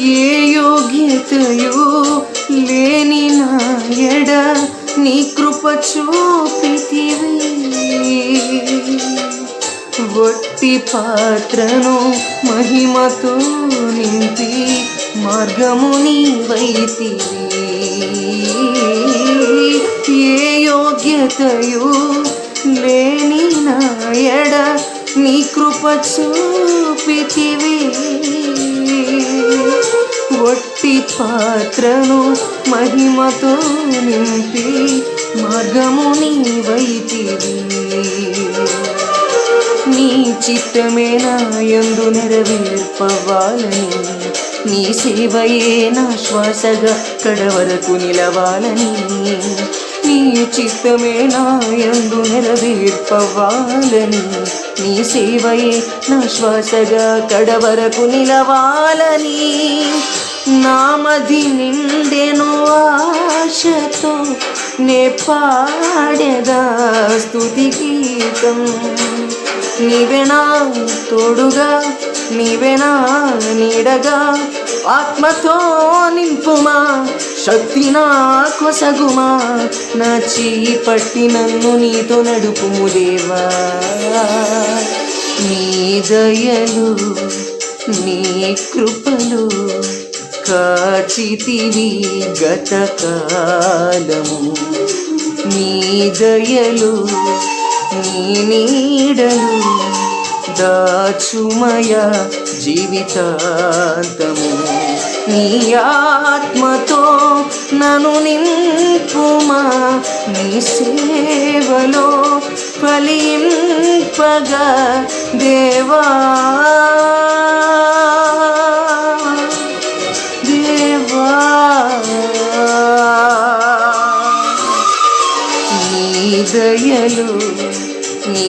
ఏ యోగ్యతయు లేని నా ఎడ నీ కృప చూపితివి. వట్టి పాత్రను మహిమతో నింపి మార్గము నీవైతివి. ఏ యోగ్యతయు లేని నా ఎడ నీ కృప చూపితివి. వట్టి పాత్రను మహిమతో నింపి మార్గము నీవైతివి. నీ చిత్తమే నా యందు నెరవేర్పవాలని, నీ సేవయే నా శ్వాసగా కడవరకు నిలవాలని. నీ చిత్తమే నా యందు నెరవేర్పవాలని, నీ సేవయే నా శ్వాసగా కడవరకు నిలవాలని. నామది నిండెను ఆశతో నే పాడెదా స్తుతి గీతం. నీవెనా తోడుగా, నీవెనా నీడగా, ఆత్మతో నింపుమా, శక్తి నా కొసగుమా. నా చెయ్యి పట్టి నన్ను నీతో నడుపుము దేవా. నీ దయలు నీ కృపలు కాచితివి గతకాలము. నీ దయలు నీ నీడలు దాచుమయ జీవితాంతము. నీ ఆత్మతో నన్ను నింపుమా, నీ సేవలో ఫలింపగా దేవా. దేవా నీ దయలు